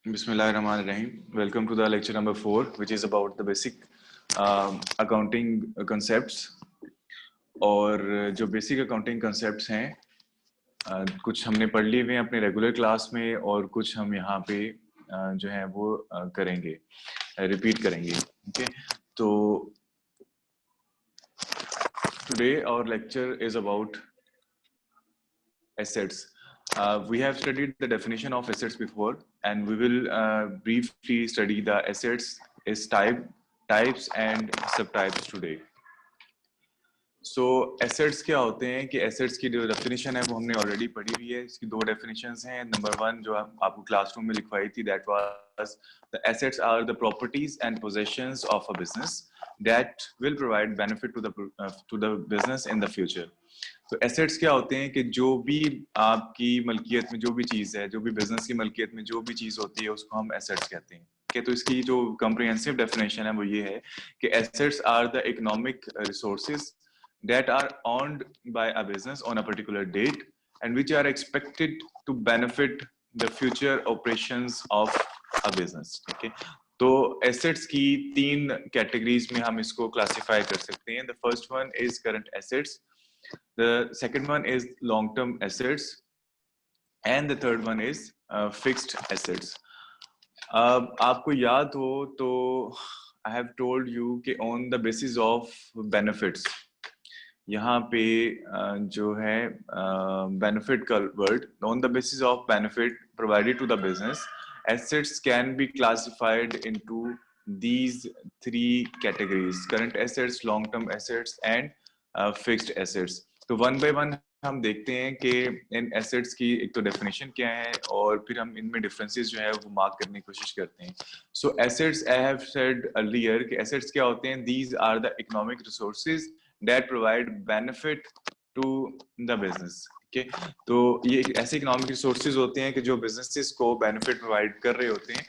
Bismillahirrahmanirrahim. Welcome to the lecture number 4, which is about the basic accounting concepts. और जो basic accounting concepts हैं कुछ हमने पढ़ लिए हुए हैं अपने रेगुलर क्लास में और कुछ हम यहाँ पे जो है वो करेंगे, रिपीट करेंगे. ओके, तो today our lecture is about assets. We have studied the definition of assets before, and we will briefly study the assets, its types and subtypes today. So assets क्या होते हैं कि assets की जो definition है वो हमने already पढ़ी हुई है. इसकी दो definitions हैं. Number one जो आपको classroom में लिखवाई थी, that was the assets are the properties and possessions of a business that will provide benefit to the business in the future. तो एसेट्स क्या होते हैं कि जो भी आपकी मलकियत में जो भी चीज है, जो भी बिजनेस की मलकियत में जो भी चीज होती है उसको हम एसेट्स कहते हैं. ओके, तो इसकी जो कॉम्प्रिहेंसिव डेफिनेशन है वो ये है कि assets are the economic resources that are owned by a business on a particular date and which are expected to benefit the future operations of a business. Okay, तो assets की तीन categories में हम इसको classify कर सकते हैं. The first one is current assets, the second one is long-term assets, and the third one is fixed assets. आपको याद हो तो I have told you कि on the basis of benefits, यहाँ पे जो है benefit का word, on the basis of benefit provided to the business, assets can be classified into these three categories: current assets, long-term assets, and fixed assets. तो one by one हम देखते हैं कि इन assets की एक तो definition क्या है और फिर हम इनमें differences जो है वो mark करने की कोशिश करते हैं. So assets, I have said earlier कि assets क्या होते हैं? These are the economic resources that provide benefit to the business. Okay, तो ये ऐसे इकोनॉमिक रिसोर्सेज होते हैं कि जो बिजनेसेस को बेनिफिट प्रोवाइड कर रहे होते हैं.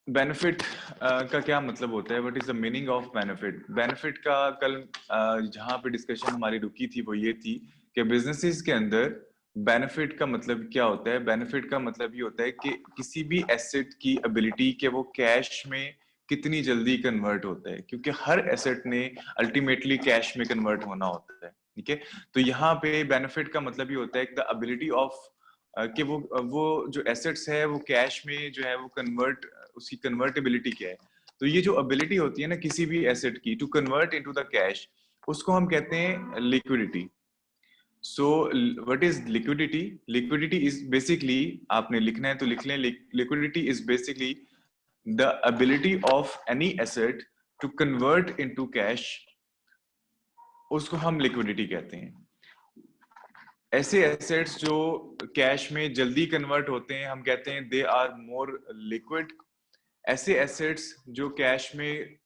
बेनिफिट का क्या मतलब होता है? What is the meaning of benefit? Benefit का कल जहां पे डिस्कशन हमारी रुकी थी वो ये थी कि बिजनेसेस के अंदर बेनिफिट का मतलब क्या होता है? बेनिफिट का मतलब ये होता है कि किसी भी एसेट की एबिलिटी के वो कैश में कितनी जल्दी कन्वर्ट होता है, क्योंकि हर एसेट ने अल्टीमेटली कैश में कन्वर्ट होना होता है. ठीक है, तो यहाँ पे बेनिफिट का मतलब ये होता है द एबिलिटी ऑफ कि वो जो एसेट्स है वो कैश में जो है वो कन्वर्ट, उसकी कन्वर्टेबिलिटी क्या है. तो ये जो एबिलिटी होती है ना किसी भी एसेट की to convert into the cash, उसको हम कहते हैं liquidity. So what is liquidity? Liquidity is basically, आपने लिखना है तो लिख लें, liquidity is basically the ability of any asset to convert into cash, उसको हम liquidity कहते हैं. ऐसे assets जो कैश में जल्दी कन्वर्ट होते हैं हम कहते हैं they are more liquid. ऐसे assets जो कैश में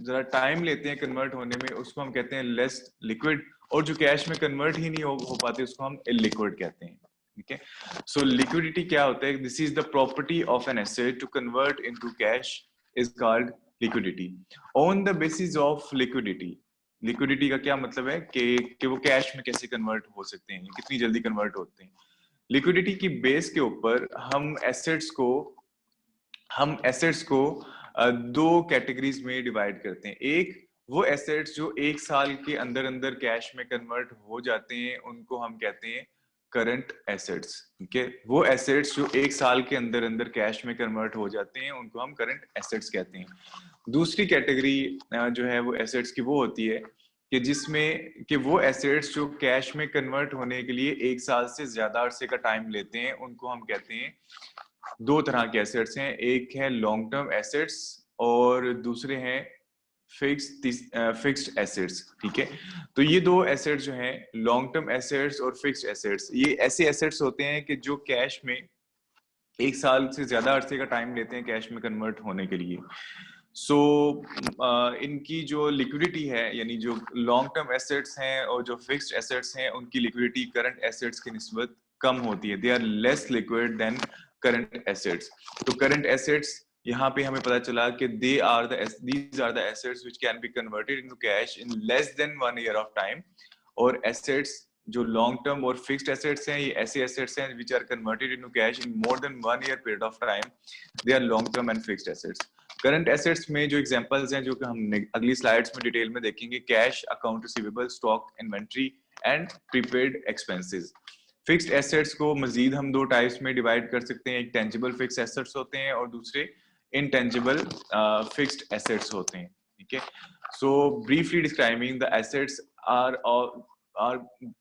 जरा टाइम लेते हैं कन्वर्ट होने में उसको हम कहते हैं लेस लिक्विड, और जो कैश में कन्वर्ट ही नहीं हो पाते उसको हम इलिक्विड कहते हैं. ठीक है, सो लिक्विडिटी क्या होता है? This is the property of an asset to convert into cash is called liquidity. On the basis of liquidity, liquidity का क्या मतलब है कि वो कैश में कैसे कन्वर्ट हो सकते हैं, कितनी जल्दी कन्वर्ट होते हैं. लिक्विडिटी की बेस के ऊपर हम एसेट्स को दो कैटेगरीज में डिवाइड करते हैं. एक वो एसेट्स जो एक साल के अंदर अंदर कैश में कन्वर्ट हो जाते हैं उनको हम कहते हैं करंट एसेट्स. ठीक है, वो एसेट्स जो एक साल के अंदर अंदर कैश में कन्वर्ट हो जाते हैं उनको हम करंट एसेट्स कहते हैं. दूसरी कैटेगरी जो है वो एसेट्स की वो होती है कि जिसमें कि वो एसेट्स जो कैश में कन्वर्ट होने के लिए एक साल से ज्यादा अरसे का टाइम लेते हैं उनको हम कहते हैं. दो तरह के एसेट्स हैं, एक है लॉन्ग टर्म एसेट्स और दूसरे हैं फिक्स्ड एसेट्स. ठीक है, तो ये दो एसेट्स जो हैं लॉन्ग टर्म एसेट्स और फिक्स्ड एसेट्स, ये ऐसे एसेट्स होते हैं कि जो कैश में एक साल से ज्यादा अरसे का टाइम लेते हैं कैश में कन्वर्ट होने के लिए. सो इनकी जो लिक्विडिटी है, यानी जो लॉन्ग टर्म एसेट्स हैं और जो फिक्स्ड एसेट्स हैं उनकी लिक्विडिटी करंट एसेट्स की निस्बत कम होती है. They are less liquid than current assets. तो करंट एसेट्स यहाँ पे हमें पता चला कि these are the assets which can be converted into cash in less than 1 year of time। और assets जो लॉन्ग टर्म और फिक्स्ड एसेट्स हैं, ये ऐसे एसेट्स हैं which are converted into cash in more than 1 year period of time, they are long term and fixed assets। Current assets में जो examples हैं जो कि हम अगली स्लाइड्स में डिटेल में देखेंगे, cash, account receivable, stock, inventory and prepaid expenses. Fixed assets को मजीद हम दो टाइप्स में डिवाइड कर सकते हैं, एक टेंजिबल फिक्स्ड एसेट्स होते हैं और दूसरे इनटेंजिबल फिक्स्ड एसेट्स होते हैं। ठीक है, so briefly describing the assets are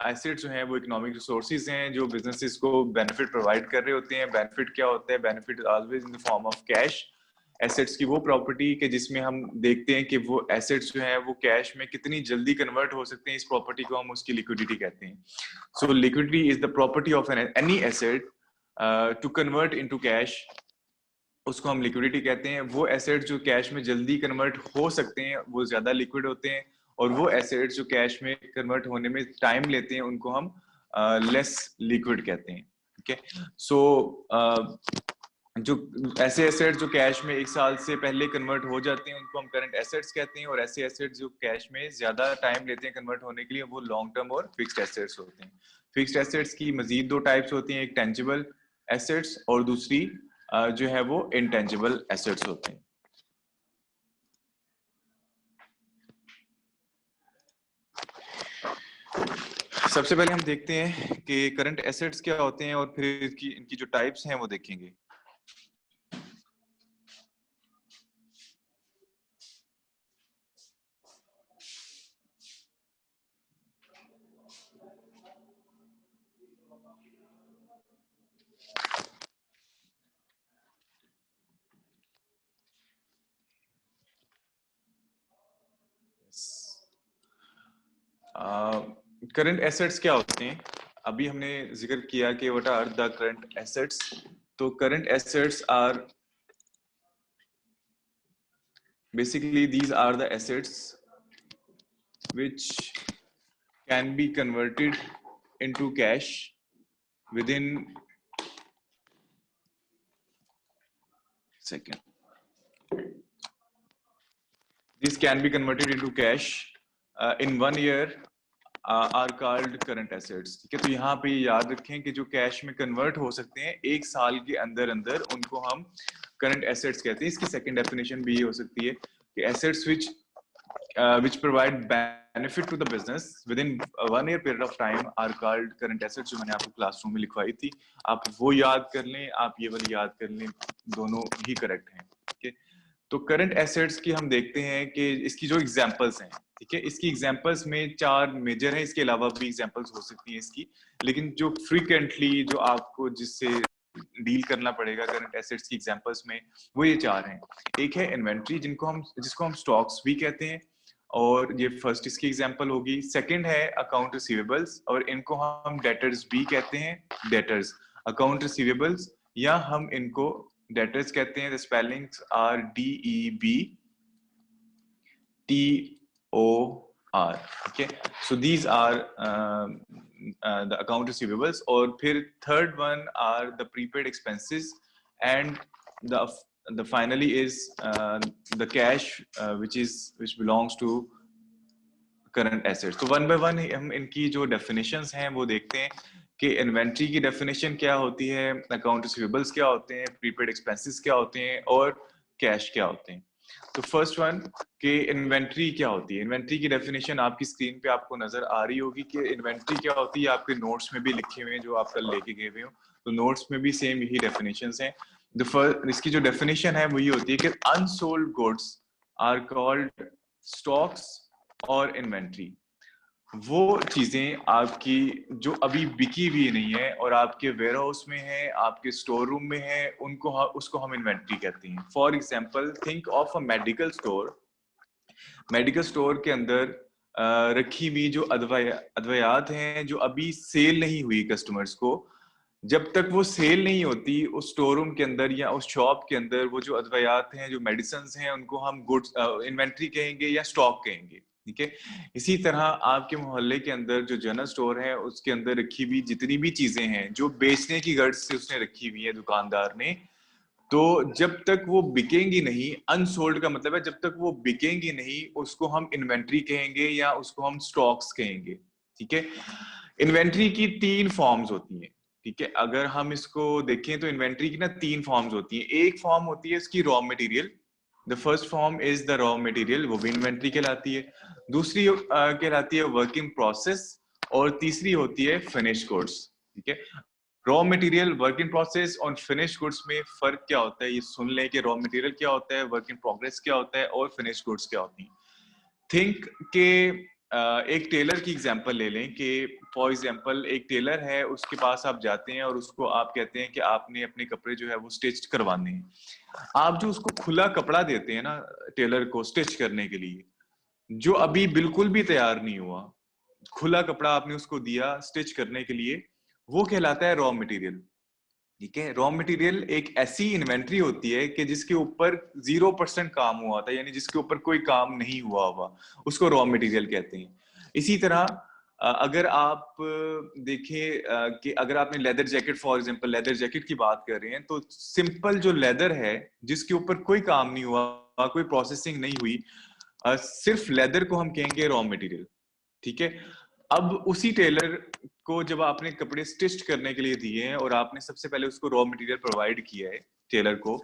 assets जो हैं वो इकोनॉमिक रिसोर्सेज हैं जो बिजनेसेस को बेनिफिट प्रोवाइड कर रहे होते हैं। बेनिफिट क्या होता है? Benefit always in the form of cash. Assets की वो प्रॉपर्टी के जिसमें हम देखते हैं कि वो एसेट्स जो है वो कैश में कितनी जल्दी कन्वर्ट हो सकते हैं, इस प्रॉपर्टी को हम उसकी लिक्विडिटी कहते हैं। So liquidity is the property of any asset to convert into cash, उसको हम लिक्विडिटी कहते हैं। वो एसेट्स जो कैश में जल्दी कन्वर्ट हो सकते हैं वो ज्यादा लिक्विड होते हैं, और वो एसेट्स जो कैश में कन्वर्ट होने में टाइम लेते हैं उनको हम लेस लिक्विड कहते हैं। ठीक है, सो जो ऐसे एसेट्स जो कैश में 1 साल से पहले कन्वर्ट हो जाते हैं उनको हम करंट एसेट्स कहते हैं, और ऐसे एसेट्स जो कैश में ज्यादा टाइम लेते हैं कन्वर्ट होने के लिए वो लॉन्ग टर्म और फिक्स्ड एसेट्स होते हैं। फिक्स्ड एसेट्स की मजीद दो टाइप्स होती हैं, एक टेंजिबल एसेट्स और दूसरी जो है वो इनटेंजिबल एसेट्स होते हैं। सबसे पहले हम देखते हैं कि करंट एसेट्स क्या होते हैं और फिर इनकी जो टाइप्स हैं वो देखेंगे। करंट एसेट्स क्या होते हैं? अभी हमने जिक्र किया कि what are the current assets. तो current assets are basically these are the assets which can be converted into cash within this can be converted into cash in 1 year are called current assets। ठीक है, तो यहाँ पे याद रखें कि जो कैश में कन्वर्ट हो सकते हैं 1 साल के अंदर अंदर उनको हम करंट एसेट्स कहते हैं। इसकी सेकंड डेफिनेशन भी ये हो सकती है कि assets which provide benefit to the business within 1 year period of time are called current assets, जो मैंने आपको क्लासरूम में लिखवाई थी। आप वो याद कर लें, आप ये वाली याद कर लें, दोनों ही करेक्ट हैं। ठीक है, तो करंट एसेट्स की हम देखते हैं कि इसकी जो एग्जांपल्स हैं, ठीक है, इसकी एग्जांपल्स में 4 मेजर हैं, इसके अलावा भी एग्जांपल्स हो सकती हैं इसकी, लेकिन जो फ्रीक्वेंटली जो आपको जिससे डील करना पड़ेगा करंट एसेट्स की एग्जांपल्स में वो ये 4 हैं। एक है इन्वेंट्री जिसको हम स्टॉक्स भी कहते हैं, और ये फर्स्ट इसकी एग्जांपल होगी। सेकंड है अकाउंट रिसीवेबल्स, और इनको हम डेटर्स भी कहते हैं, डेटर्स अकाउंट रिसीवेबल्स, या हम इनको डेटर्स कहते हैं। The spellings are DEBTOR। ठीक है, so these are the account receivables. और फिर third one are the prepaid expenses, and the finally is the cash which belongs to current assets। तो वन बाय वन हम इनकी जो डेफिनेशंस हैं वो देखते हैं कि इन्वेंट्री की डेफिनेशन क्या होती है, अकाउंट रिसीवेबल्स क्या होते हैं, प्रीपेड एक्सपेंसेस क्या होते हैं, और कैश क्या होते हैं। तो फर्स्ट वन कि इन्वेंट्री क्या होती है। इन्वेंट्री की डेफिनेशन आपकी स्क्रीन पे आपको नजर आ रही होगी कि इन्वेंट्री क्या होती है, आपके नोट्स में भी लिखे हुए हैं जो आप कल लेके गए हुए हो, तो नोट्स में भी सेम यही डेफिनेशंस हैं। इसकी जो डेफिनेशन है वो ये होती है कि unsold goods are called stocks और इन्वेंट्री। वो चीजें आपकी जो अभी बिकी हुई नहीं है और आपके वेयर हाउस में है, आपके स्टोर रूम में है, उसको हम इन्वेंट्री कहते हैं। For example think of a medical store. Medical store के अंदर रखी हुई जो अद्वयात हैं जो अभी सेल नहीं हुई कस्टमर्स को, जब तक वो सेल नहीं होती उस स्टोर रूम के अंदर या उस शॉप के अंदर, वो जो अद्वयात हैं, जो मेडिसिन हैं, उनको हम गुड्स इन्वेंट्री कहेंगे या स्टॉक कहेंगे। ठीक है। इसी तरह आपके मोहल्ले के अंदर जो जनरल स्टोर है उसके अंदर रखी हुई जितनी भी चीजें हैं जो बेचने की गर्ज से उसने रखी हुई है दुकानदार ने, तो जब तक वो बिकेंगी नहीं, अनसोल्ड का मतलब है जब तक वो बिकेंगी नहीं, उसको हम इन्वेंट्री कहेंगे या उसको हम स्टॉक्स कहेंगे। ठीक है। इन्वेंट्री की 3 फॉर्म्स होती हैं। ठीक है, अगर हम इसको देखें तो इन्वेंट्री की ना 3 फॉर्म्स होती हैं। एक फॉर्म होती है इसकी raw material, the first form is the raw material, वो भी इन्वेंट्री कहलाती है। दूसरी कहलाती है वर्किंग प्रोसेस, और तीसरी होती है फिनिश गुड्स। ठीक है। Raw material, work in process और फिनिश गुड्स में फर्क क्या होता है, ये सुन लें कि रॉ मटेरियल क्या होता है, वर्क इन प्रोग्रेस क्या होता है और फिनिश गुड्स क्या होती हैं। थिंक के एक टेलर की एग्जांपल ले लें कि फॉर एग्जांपल एक टेलर है, उसके पास आप जाते हैं और उसको आप कहते हैं कि आपने अपने कपड़े जो है वो स्टिच करवाने हैं। आप जो उसको खुला कपड़ा देते हैं ना टेलर को स्टिच करने के लिए, जो अभी बिल्कुल भी तैयार नहीं हुआ, खुला कपड़ा आपने उसको दिया स्टिच करने के लिए, वो कहलाता है रॉ मटेरियल। ठीक है। रॉ मटेरियल एक ऐसी इन्वेंट्री होती है कि जिसके ऊपर 0% काम हुआ था, यानी जिसके ऊपर कोई काम नहीं हुआ हुआ, उसको रॉ मटेरियल कहते हैं। इसी तरह अगर आप देखें कि अगर आपने leather jacket, for example leather jacket की बात कर रहे हैं, तो सिंपल जो लेदर है जिसके ऊपर कोई काम नहीं हुआ, कोई प्रोसेसिंग नहीं हुई, सिर्फ लेदर को हम कहेंगे रॉ मटेरियल। ठीक है। अब उसी टेलर को जब आपने कपड़े स्टिच करने के लिए दिए हैं और आपने सबसे पहले उसको रॉ मटेरियल प्रोवाइड किया है टेलर को,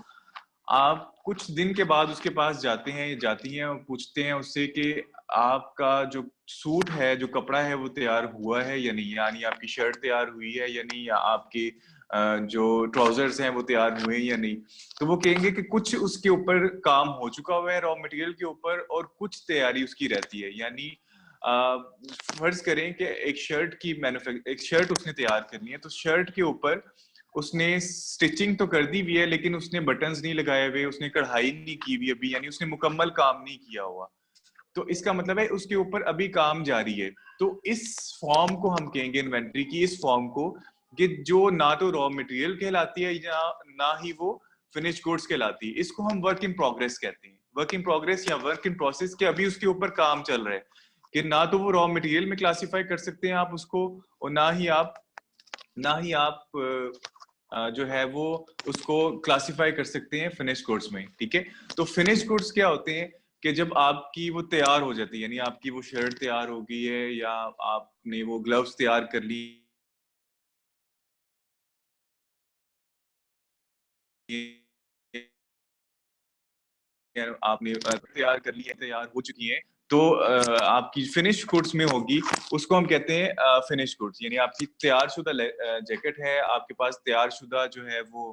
आप कुछ दिन के बाद उसके पास जाते हैं, जाती हैं और पूछते हैं उससे कि आपका जो सूट है, जो कपड़ा है, वो तैयार हुआ है या नहीं, यानी आपकी शर्ट तैयार हुई है या नहीं, या आपके जो ट्राउजर्स हैं वो तैयार हुए हैं या नहीं। तो वो कहेंगे कि कुछ उसके ऊपर काम हो चुका हुआ है रॉ मटेरियल के ऊपर और कुछ तैयारी उसकी रहती है। यानी फर्ज करें कि एक शर्ट उसने तैयार करनी है, तो शर्ट के ऊपर उसने स्टिचिंग तो कर दी हुई है लेकिन उसने बटन्स नहीं लगाए हुए, उसने कढ़ाई नहीं की हुई अभी, यानी उसने मुकम्मल काम नहीं किया हुआ। तो इसका मतलब है उसके ऊपर अभी काम जारी है। तो इस फॉर्म को हम कहेंगे इन्वेंट्री की, इस फॉर्म को, कि जो ना तो रॉ मटेरियल कहलाती है या ना ही वो फिनिश गुड्स कहलाती है। इसको हम वर्क इन प्रोग्रेस कहते हैं। वर्क इन प्रोग्रेस या वर्क इन प्रोसेस के अभी उसके ऊपर काम चल रहा है, कि ना तो वो रॉ मटेरियल में क्लासिफाई कर सकते हैं आप उसको, और ना ही आप जो है वो उसको क्लासिफाई कर सकते हैं फिनिश गुड्स में। ठीक है। तो फिनिश गुड्स क्या होते हैं कि जब आपकी वो तैयार हो जाती है, यानी आपकी वो शर्ट तैयार हो गई है या आपने वो ग्लव्स तैयार कर ली, आपने तैयार कर ली है, तैयार हो चुकी है, तो आपकी फिनिश गुड्स में होगी, उसको हम कहते हैं फिनिश गुड्स। यानी आपकी तैयारशुदा जैकेट है, आपके पास तैयारशुदा जो है वो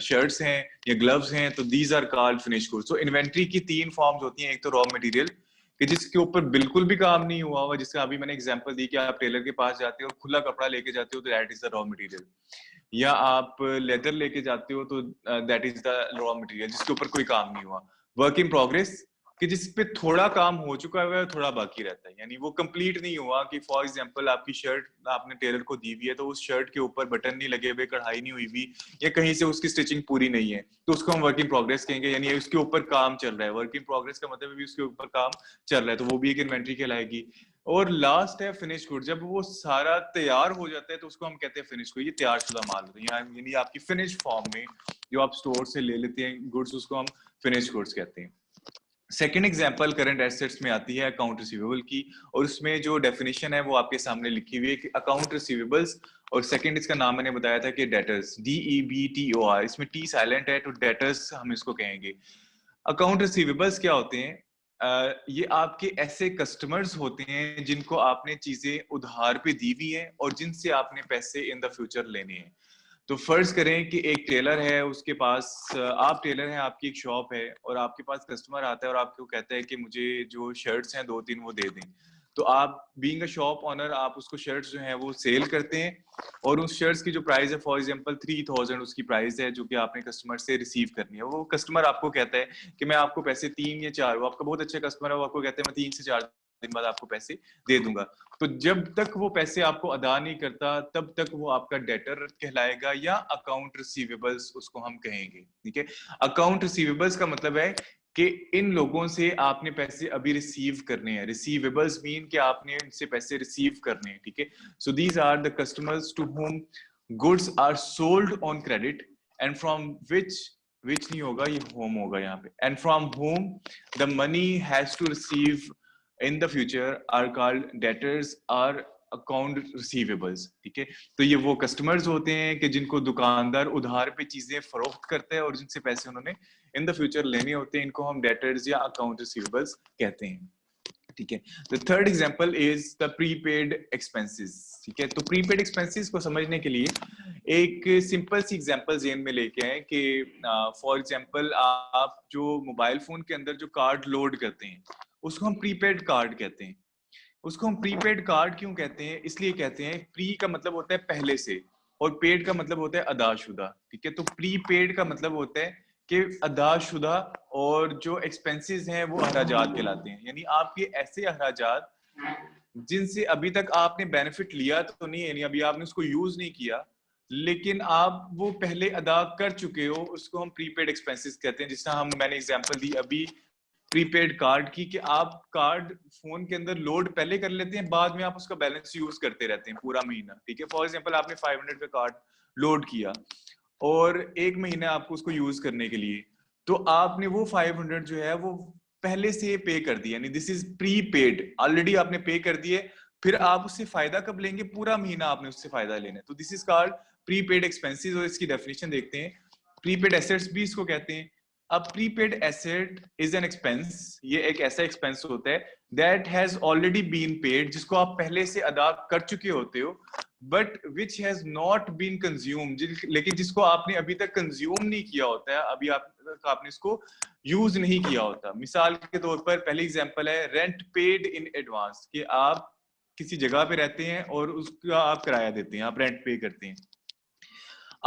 शर्ट्स हैं या ग्लव्स हैं, तो these are called finish goods. तो इन्वेंट्री की 3 फॉर्म्स होती हैं। एक तो रॉ मटेरियल कि जिसके ऊपर बिल्कुल भी काम नहीं हुआ हुआ, जिसका अभी मैंने एग्जांपल दी कि आप टेलर के पास जाते हो और खुला कपड़ा लेके जाते हो, तो that is the raw material. या आप लेदर लेके जाते हो तो that is the raw material जिसके ऊपर कोई काम नहीं हुआ। वर्क इन प्रोग्रेस कि जिस पे थोड़ा काम हो चुका है, थोड़ा बाकी रहता है, यानी वो कंप्लीट नहीं हुआ। कि फॉर एग्जांपल आपकी शर्ट आपने टेलर को दी हुई है, तो उस शर्ट के ऊपर बटन नहीं लगे हुए, कढ़ाई नहीं हुई हुई, या कहीं से उसकी स्टिचिंग पूरी नहीं है, तो उसको हम वर्क इन प्रोग्रेस कहेंगे, यानी उसके ऊपर काम चल रहा है। वर्क इन प्रोग्रेस का मतलब भी उसके ऊपर काम चल रहा है, तो वो भी एक इन्वेंट्री कहलाएगी। और लास्ट है फिनिश गुड। जब वो सारा तैयार हो जाता है तो उसको हम कहते हैं फिनिश गुड, ये तैयार शुदा माल होता है, यानी आपकी फिनिश फॉर्म में जो आप स्टोर से ले लेते हैं गुड्स, उसको हम फिनिश गुड्स कहते हैं। सेकेंड एग्जाम्पल करंट एसेट्स में आती है अकाउंट रिसीवेबल की, और उसमें जो डेफिनेशन है वो आपके सामने लिखी हुई है कि अकाउंट रिसीवेबल्स, और सेकंड इसका नाम मैंने बताया था कि डेटर्स, DEBTOR, इसमें टी साइलेंट है, तो डेटर्स हम इसको कहेंगे। अकाउंट रिसीवेबल्स क्या होते हैं? ये आपके ऐसे कस्टमर्स होते हैं जिनको आपने चीजें उधार पे दी हुई हैं और जिनसे आपने पैसे इन द फ्यूचर लेने हैं। तो फर्ज करें कि एक टेलर है, उसके पास आप टेलर हैं, आपकी एक शॉप है और आपके पास कस्टमर आता है और आपको कहता है कि मुझे जो शर्ट्स हैं 2-3 वो दे दें। तो आप बीइंग अ शॉप ओनर आप उसको शर्ट्स जो हैं वो सेल करते हैं, और उस शर्ट्स की जो प्राइस है फॉर एग्जांपल 3000 उसकी प्राइस है, जो कि आपने कस्टमर से रिसीव करनी है। वो कस्टमर आपको कहता है कि मैं आपको पैसे 3 या 4, वो आपका बहुत अच्छा कस्टमर है, वो आपको कहते हैं मैं 3 से 4 दिन बाद आपको पैसे दे दूंगा। तो जब तक वो पैसे आपको अदा नहीं करता तब तक वो आपका डेटर कहलाएगा, या अकाउंट रिसीवेबल्स उसको हम कहेंगे। ठीक है। अकाउंट रिसीवेबल्स का मतलब है कि इन लोगों से आपने पैसे अभी रिसीव करने हैं। रिसीवेबल्स मीन कि आपने इनसे पैसे रिसीव करने हैं, ठीक है। So these are the customers to whom goods are sold on credit and from which नहीं होगा, ये होम होगा यहाँ पे, and from whom the money has to receive in the future are called debtors or account receivables, ठीक है। तो ये वो कस्टमर्स होते हैं कि जिनको दुकानदार उधार पे चीजें फरोख्त करते हैं और जिनसे पैसे उन्होंने इन द फ्यूचर लेने होते हैं, इनको हम डेटर्स या अकाउंट रिसीवेबल्स कहते हैं, ठीक है। The third example is the prepaid expenses, ठीक है। तो प्रीपेड एक्सपेंसेस को समझने के लिए एक सिंपल सी एग्जांपल जेन में लेके आए कि फॉर एग्जांपल आप जो मोबाइल फोन के अंदर जो कार्ड लोड करते हैं उसको हम प्रीपेड कार्ड कहते हैं। उसको हम प्रीपेड कार्ड क्यों कहते हैं? इसलिए कहते हैं, प्री का मतलब होता है पहले से और पेड का मतलब होता है अदाशुदा, ठीक है। तो प्रीपेड का मतलब होता है कि अदाशुदा और जो एक्सपेंसेस हैं वो अखराजात कहलाते हैं। यानी आपके ऐसे अखराजात जिनसे अभी तक आपने बेनिफिट लिया तो नहीं, यानी अभी आपने उसको यूज नहीं किया लेकिन आप वो पहले अदा कर चुके हो, उसको हम प्रीपेड एक्सपेंसेस कहते हैं। जिस तरह मैंने एग्जांपल दी अभी प्रीपेड कार्ड की कि आप कार्ड फोन के अंदर लोड पहले कर लेते हैं, बाद में आप उसका बैलेंस यूज करते रहते हैं पूरा महीना, ठीक है। फॉर एग्जांपल आपने 500 का कार्ड लोड किया और एक महीना आपको उसको यूज करने के लिए, तो आपने वो 500 जो है वो पहले से पे कर दिया, यानी दिस इज प्रीपेड, ऑलरेडी आपने पे कर दिए। फिर आप उससे फायदा कब लेंगे? पूरा महीना आपने उससे फायदा लेना है। तो this is called prepaid expenses और इसकी डेफिनेशन देखते हैं। प्रीपेड एसेट्स भी इसको कहते हैं। अब prepaid asset is an expense, ये एक ऐसा एक्सपेंस होता है that has already been paid, जिसको आप पहले से अदा कर चुके होते हो, but which has not been consume, लेकिन जिसको आपने अभी तक कंज्यूम नहीं किया होता है, अभी आपने इसको यूज नहीं किया होता। मिसाल के तौर पर पहली एग्जांपल है रेंट पेड इन एडवांस, कि आप किसी जगह पे रहते हैं और उसका आप किराया देते हैं, आप रेंट पे करते हैं।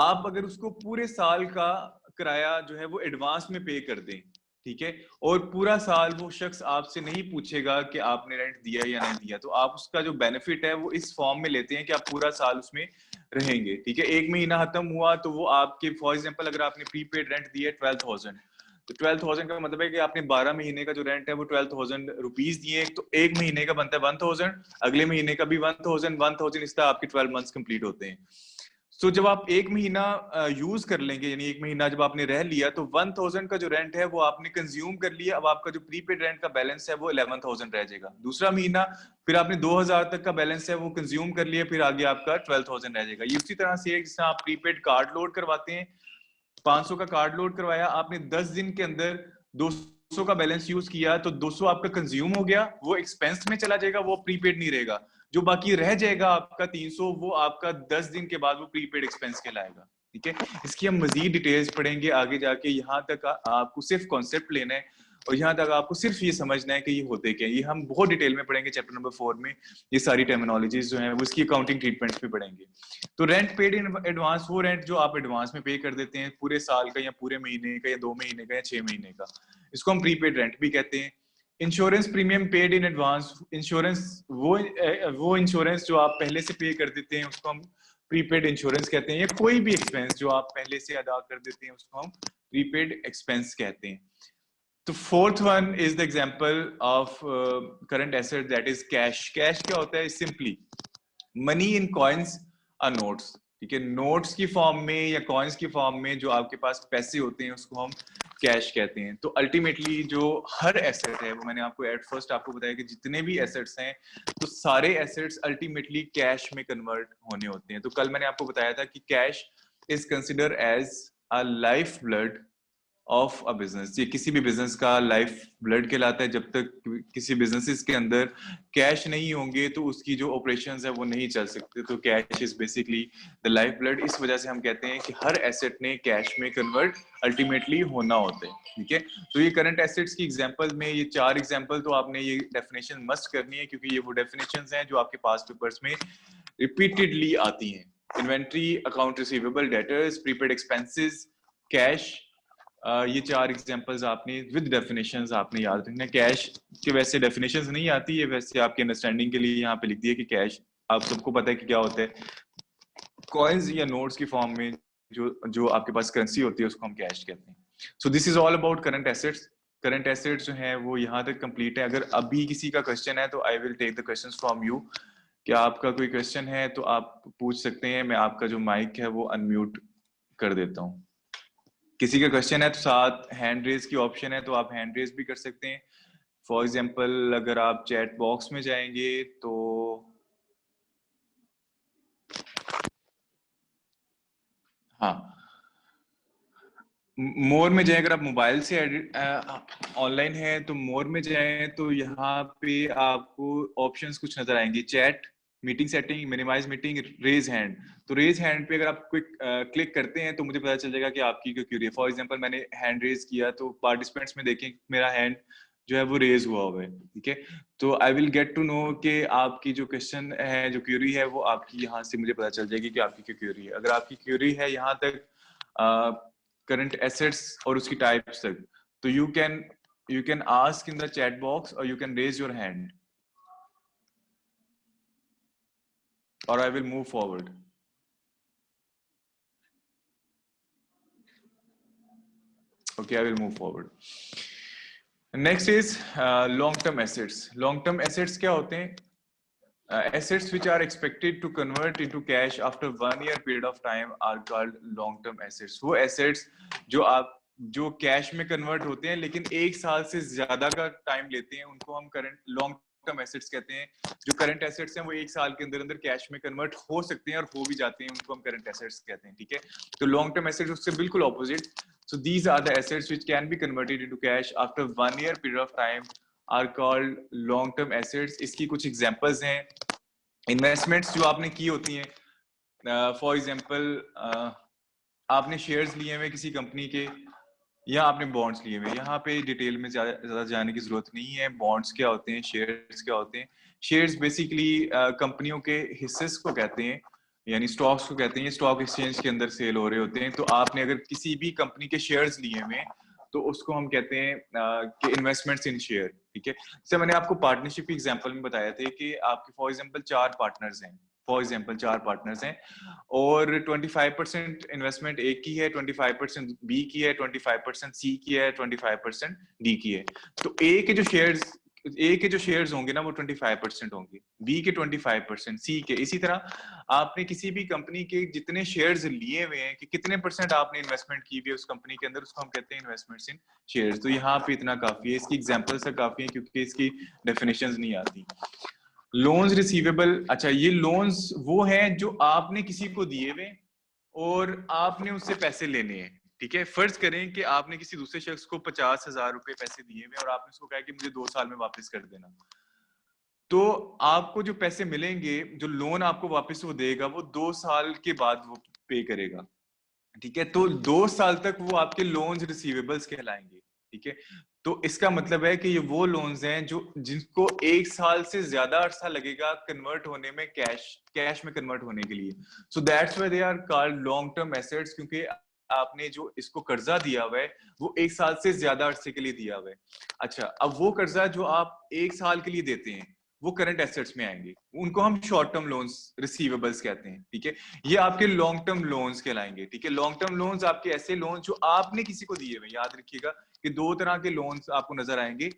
आप अगर उसको पूरे साल का किराया जो है वो एडवांस में पे कर दें, ठीक है, और पूरा साल वो शख्स आपसे नहीं पूछेगा कि आपने रेंट दिया या नहीं दिया, तो आप उसका जो बेनिफिट है वो इस फॉर्म में लेते हैं कि आप पूरा साल उसमें रहेंगे, ठीक है। एक महीना खत्म हुआ तो वो आपके, फॉर एग्जांपल अगर आपने प्रीपेड रेंट दिया है 12,000, तो 12,000 का मतलब है कि आपने 12 महीने का जो रेंट है वो 12,000 रुपीज दिए, तो एक महीने का बनता है 1,000, अगले महीने का भी 1,000 इस तरह आपके 12 मंथ्स कंप्लीट होते हैं। तो जब आप एक महीना यूज कर लेंगे, यानी एक महीना जब आपने रह लिया, तो 1,000 का जो रेंट है वो आपने कंज्यूम कर लिया। अब आपका जो प्रीपेड रेंट का बैलेंस है वो 11,000 रह जाएगा। दूसरा महीना फिर आपने 2,000 तक का बैलेंस है वो कंज्यूम कर लिया, फिर आगे आपका 12,000 रह जाएगा। ये उसी तरह से जिस तरह आप प्रीपेड कार्ड लोड करवाते हैं, 500 का कार्ड लोड करवाया आपने, 10 दिन के अंदर 200 का बैलेंस यूज किया, तो 200 आपका कंज्यूम हो गया, वो एक्सपेंस में चला जाएगा, वो प्रीपेड नहीं रहेगा। जो बाकी रह जाएगा आपका 300, वो आपका 10 दिन के बाद वो प्रीपेड एक्सपेंस कहलाएगा, ठीक है। इसकी हम मजीद डिटेल्स पढ़ेंगे आगे जाके। यहाँ तक आपको सिर्फ कॉन्सेप्ट लेना है और यहाँ तक आपको सिर्फ ये समझना है कि ये होते क्या, ये हम बहुत डिटेल में पढ़ेंगे चैप्टर नंबर 4 में। ये सारी टर्मिनोलॉजीज जो है वो इसकी अकाउंटिंग ट्रीटमेंट्स भी पढ़ेंगे। तो रेंट पेड इन एडवांस, वो रेंट जो आप एडवांस में पे कर देते हैं, पूरे साल का या पूरे महीने का या 2 महीने का या 6 महीने का, इसको हम प्रीपेड रेंट भी कहते हैं। Insurance premium paid in advance, insurance वो इंश्योरेंस जो आप पहले से पे कर देते हैं उसको हम प्रीपेड इंश्योरेंस कहते हैं। या कोई भी एक्सपेंस जो आप पहले से अदा कर देते हैं उसको हम प्रीपेड एक्सपेंस कहते हैं। तो fourth one is the example of current asset, that is cash. Cash क्या होता है? सिंपली मनी इन कॉइन्स और नोट्स, ठीक है। नोट्स की फॉर्म में या कॉइन्स की फॉर्म में जो आपके पास पैसे होते हैं उसको हम कैश कहते हैं। तो अल्टीमेटली जो हर एसेट है, वो मैंने आपको एट फर्स्ट आपको बताया कि जितने भी एसेट्स हैं तो सारे एसेट्स अल्टीमेटली कैश में कन्वर्ट होने होते हैं। तो कल मैंने आपको बताया था कि cash is consider as a life blood of a business. ये किसी भी बिजनेस का लाइफ ब्लड कहलाता है। जब तक किसी बिजनेसेस के अंदर कैश नहीं होंगे तो उसकी जो ऑपरेशंस है वो नहीं चल सकते। तो cash is basically the life blood. इस वजह से हम कहते हैं कि हर एसेट ने कैश में कन्वर्ट अल्टीमेटली होना होता है, ठीक है। तो ये करंट एसेट्स की एग्जांपल में ये 4 एग्जांपल तो आपने ये डेफिनेशन मस्ट करनी है, क्योंकि ये वो डेफिनेशंस हैं जो आपके पास पेपर्स में रिपीटेडली आती हैं। Inventory, account receivable, debtors, prepaid expenses, cash. ये 4 एग्जांपल्स आपने विद डेफिनेशंस आपने याद रखना है। कैश के वैसे डेफिनेशंस नहीं आती है, वैसे आपके अंडरस्टैंडिंग के लिए यहाँ पे लिख दिया कि कैश, आप सबको पता है कि क्या होता है। कॉइन्स या नोट्स की फॉर्म में जो जो आपके पास करेंसी होती है उसको हम कैश कहते हैं। So this is all about current assets. Current assets जो हैं वो यहाँ तक कंप्लीट है। अगर अभी किसी का क्वेश्चन है तो I will take the questions from you. क्या आपका कोई क्वेश्चन है तो आप पूछ सकते हैं, मैं आपका जो माइक है वो अनम्यूट कर देता हूँ। किसी का क्वेश्चन है तो साथ हैंड रेज की ऑप्शन है, तो आप हैंड रेज भी कर सकते हैं। फॉर एग्जाम्पल अगर आप चैट बॉक्स में जाएंगे तो हाँ, मोर में जाए, अगर आप मोबाइल से ऑनलाइन है तो मोर में जाए तो यहाँ पे आपको ऑप्शंस कुछ नजर आएंगे, chat, meeting setting, minimize meeting, raise hand. तो रेज हैंड पे अगर आप क्विक क्लिक करते हैं तो मुझे पता चल जाएगा कि आपकी क्या क्यूरी है। फॉर एग्जांपल मैंने हैंड रेज किया तो पार्टिसिपेंट्स में देखें मेरा हैंड जो है वो रेज हुआ हुआ है, ठीक है। तो I will get to know कि आपकी जो क्वेश्चन है, जो क्यूरी है वो आपकी यहाँ से मुझे पता चल जाएगी कि आपकी क्या क्यूरी है। अगर आपकी क्यूरी है यहाँ तक करंट एसेट्स और उसकी टाइप्स तक, तो you can ask in the chat box or you can raise your hand or I will move forward. Okay, I will move forward. Next is long term assets. Long term assets क्या होते हैं? Assets which are expected to convert into cash after 1 year period of time are called long term assets. वो assets जो cash में convert होते हैं लेकिन 1 साल से ज्यादा का टाइम लेते हैं, उनको हम करंट लॉन्ग टर्म एसेट्स कहते हैं। जो करंट एसेट्स हैं वो 1 साल के अंदर अंदर कैश में कन्वर्ट हो सकते हैं और हो भी जाते हैं, उनको हम करंट एसेट्स कहते हैं, ठीक है। तो लॉन्ग टर्म एसेट्स उससे बिल्कुल opposite. So these are the assets which can be converted into cash after 1 year period of time are called long term assets. इसकी कुछ एग्जांपल्स हैं। इन्वेस्टमेंट्स जो आपने की होती हैं, फॉर एग्जांपल आपने शेयर्स लिए हुए किसी कंपनी के या आपने बॉन्ड्स लिए हुए। यहाँ पे डिटेल में ज्यादा जाने की जरूरत नहीं है। बॉन्ड्स क्या होते हैं, शेयर्स क्या होते हैं। शेयर्स बेसिकली कंपनियों के हिस्से को कहते हैं, यानी स्टॉक्स को कहते हैं। ये स्टॉक एक्सचेंज के अंदर सेल हो रहे होते हैं। तो आपने अगर किसी भी कंपनी के शेयर्स लिए हुए तो उसको हम कहते हैं कि इन्वेस्टमेंट्स इन शेयर, ठीक है। जैसे मैंने आपको पार्टनरशिप की एग्जांपल में बताया था कि आपके फॉर एग्जांपल 4 पार्टनर्स हैं, फॉर एग्जांपल 4 पार्टनर्स हैं और 25% इन्वेस्टमेंट ए की है, 25% बी की है, 25% सी की है, 25% डी की है। तो ए के जो शेयर्स होंगे ना वो 25% होंगे, बी के 25%, सी के इसी तरह। आपने किसी भी कंपनी के जितने शेयर्स लिए हुए हैं कि कितने परसेंट आपने इन्वेस्टमेंट की हुई है उस कंपनी के अंदर, उसको हम कहते हैं इन्वेस्टमेंट्स इन शेयर्स। तो यहाँ पे इतना काफी है, इसकी एग्जांपल्स काफी है क्योंकि इसकी डेफिनेशंस नहीं आती। लोन्स रिसीवेबल, अच्छा ये लोन्स वो हैं जो आपने किसी को दिए हुए और आपने उससे पैसे लेने हैं, ठीक है। फर्ज करें कि आपने किसी दूसरे शख्स को 50,000 रुपए पैसे दिए हुए और आपने उसको कहा कि मुझे 2 साल में वापस कर देना। तो आपको जो पैसे मिलेंगे, जो लोन आपको वापस वो देगा, वो 2 साल के बाद वो पे करेगा, ठीक है। तो 2 साल तक वो आपके लोन्स रिसीवेबल्स कहलाएंगे, ठीक है। तो इसका मतलब है कि ये वो लोन्स हैं जो जिनको 1 साल से ज्यादा अरसा लगेगा कन्वर्ट होने में, कैश में कन्वर्ट होने के लिए। So that's why they are called long term assets, क्योंकि आपने जो इसको कर्जा दिया हुआ है वो 1 साल से ज्यादा अरसे के लिए दिया हुआ है। अच्छा, अब वो कर्जा जो आप 1 साल के लिए देते हैं वो करंट एसेट्स में आएंगे, उनको हम शॉर्ट टर्म लोन्स रिसीवेबल्स कहते हैं, ठीक है। ये आपके लॉन्ग टर्म लोन्स कहलाएंगे, ठीक है। लॉन्ग टर्म लोन्स आपके ऐसे लोन जो आपने किसी को दिए हुए, याद रखिएगा कि 2 तरह के लोन्स आपको नजर आएंगे,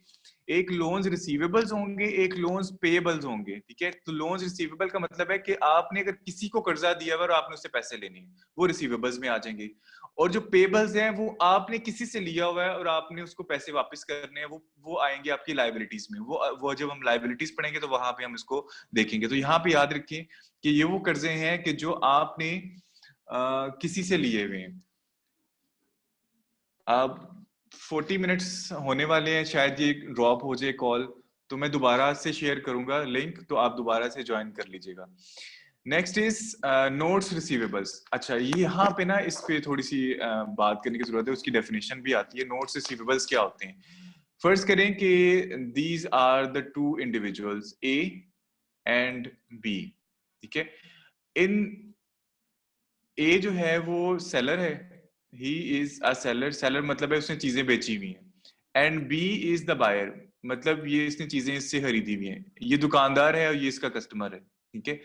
एक लोन्स रिसीवेबल्स होंगे, एक लोन्स पेएबल्स होंगे, ठीक है। तो लोन्स रिसीवेबल का मतलब है कि आपने अगर किसी को कर्जा दिया हुआ और आपने उससे पैसे लेने हैं, वो रिसीवेबल्स में आ जाएंगे। और जो पेबल्स हैं वो आपने किसी से लिया हुआ है और आपने उसको पैसे वापस करने हैं, वो आएंगे आपकी लाइबिलिटीज में। वो जब हम लाइबिलिटीज पढ़ेंगे तो वहां पे हम इसको देखेंगे। तो यहाँ पे याद रखिए कि ये वो कर्जे हैं कि जो आपने किसी से लिए हुए हैं। अब 40 मिनट्स होने वाले हैं, शायद ये ड्रॉप हो जाए कॉल, तो मैं दोबारा से शेयर करूंगा लिंक, तो आप दोबारा से ज्वाइन कर लीजिएगा। Next is notes receivables. अच्छा, ये यहाँ पे ना इस पे थोड़ी सी बात करने की जरूरत है, उसकी डेफिनेशन भी आती है। नोट्स रिसीवेबल्स क्या होते हैं? फर्ज करें कि these are the 2 individuals A and B, ठीक है। इन ए जो है वो सेलर है, he is a seller, seller मतलब है उसने चीजें बेची हुई हैं। And B is the buyer, मतलब ये इसने चीजें इससे खरीदी हुई हैं। ये दुकानदार है और ये इसका कस्टमर है, ठीक है।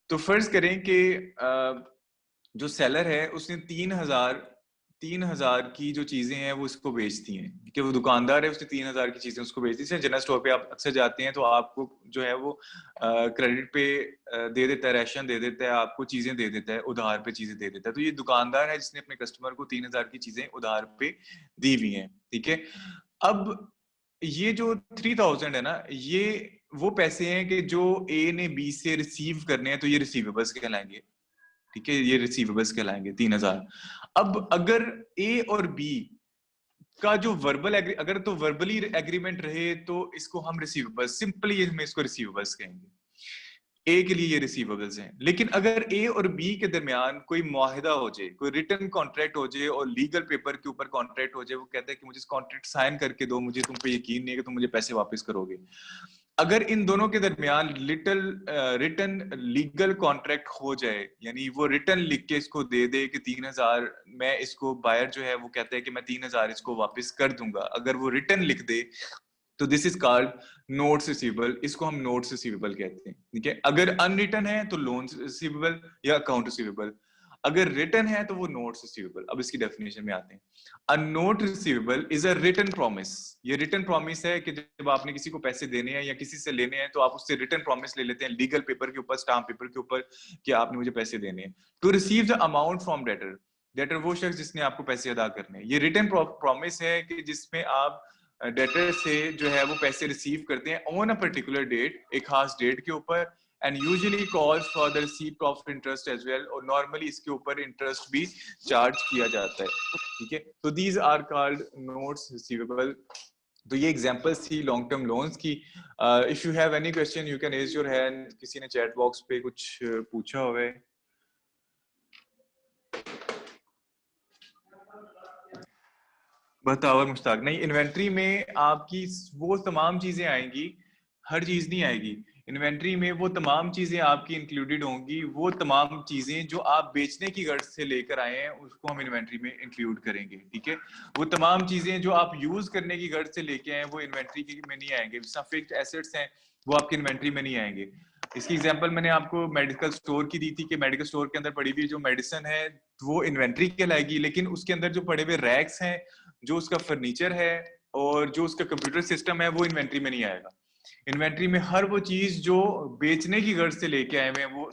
तो फर्ज करें कि जो सेलर है उसने 3,000 3000 की जो चीजें हैं वो इसको बेचती हैं, कि वो दुकानदार है, उसने 3000 की चीजें उसको बेच दी। जैसे जनरल स्टोर पे आप अक्सर जाते हैं तो आपको जो है वो क्रेडिट पे दे देता है, राशन दे देता है, आपको चीजें दे देता है, उधार पे चीजें दे देता है। तो ये दुकानदार है जिसने अपने कस्टमर को 3000 की चीजें उधार पे दी हुई हैं, ठीक है। अब ये जो 3000 है ना, ये वो पैसे हैं कि जो ए ने बी से रिसीव करने हैं, तो ये रिसीवेबल्स कहलाएंगे, ठीक है, ये रिसीवेबल्स कहलाएंगे 3000। अब अगर ए और बी का जो वर्बल अगर तो वर्बली एग्रीमेंट रहे तो इसको हम रिसीवेबल्स, सिंपली हम इसको रिसीवेबल्स कहेंगे। ए के लिए ये रिसीवेबल्स हैं। लेकिन अगर ए और बी के दरमियान कोई मुआहिदा हो जाए, कोई रिटन कॉन्ट्रैक्ट हो जाए और लीगल पेपर के ऊपर कॉन्ट्रैक्ट हो जाए, वो कहता है कि मुझे इस कॉन्ट्रैक्ट साइन करके दो, मुझे तुम पे यकीन नहीं है कि तुम मुझे पैसे वापस करोगे। अगर इन दोनों के दरमियान रिटन लीगल कॉन्ट्रैक्ट हो जाए, यानी वो रिटन लिख के इसको दे दे कि 3000 मैं इसको, बायर जो है वो कहता है कि मैं 3000 इसको वापस कर दूंगा, अगर वो रिटन लिख दे तो this is called notes receivable, इसको हम नोट्स रिसीवेबल कहते हैं, ठीक है। अगर अनरिटन है तो लोन रिसीवेबल या अकाउंट रिसीवेबल, अगर रिटन है तो वो नोट्स रिसीवेबल। अब इसकी डेफिनेशन में आते हैं। A note receivable is a written promise. ये रिटन प्रॉमिस है कि जब आपने किसी को पैसे देने हैं या किसी से लेने हैं तो आप उससे रिटन प्रॉमिस ले लेते हैं, लीगल पेपर के ऊपर, स्टाम्प पेपर के ऊपर, कि आपने मुझे पैसे देने हैं। To receive the amount from debtor, debtor वो शख्स जिसने आपको पैसे अदा करने हैं। ये रिटन प्रॉमिस है कि जिसमें आप डेटर से जो है वो पैसे रिसीव करते हैं ऑन अ पर्टिकुलर डेट, एक खास डेट के ऊपर, and usually calls for the receipt of interest as well, और नॉर्मली इसके ऊपर इंटरेस्ट भी चार्ज किया जाता है, ठीक है। तो these are called notes receivable. तो ये एग्जांपल्स थी लॉन्ग टर्म लोन्स की। If you have any question you can raise your hand. किसी ने चैट बॉक्स पे कुछ पूछा हुआ है? बताओ मुश्ताक। नहीं, इन्वेंट्री में आपकी वो तमाम चीजें आएंगी, हर चीज नहीं आएगी। इन्वेंट्री में वो तमाम चीजें आपकी इंक्लूडेड होंगी, वो तमाम चीजें जो आप बेचने की गर्ज से लेकर आए हैं उसको हम इन्वेंट्री में इंक्लूड करेंगे, ठीक है। वो तमाम चीजें जो आप यूज करने की गर्ज से लेके आए वो इन्वेंट्री में नहीं आएंगे। फिक्स्ड एसेट्स हैं वो आपकी इन्वेंट्री में नहीं आएंगे। इसकी एग्जांपल मैंने आपको मेडिकल स्टोर की दी थी कि मेडिकल स्टोर के अंदर पड़ी हुई जो मेडिसिन है वो इन्वेंट्री कहलाएगी, लेकिन उसके अंदर जो पड़े हुए रैक्स हैं, जो उसका फर्नीचर है और जो उसका कंप्यूटर सिस्टम है वो इन्वेंट्री में नहीं आएगा। इन्वेंट्री में हर वो चीज जो बेचने की गर्ज से लेके आए हुए हैं वो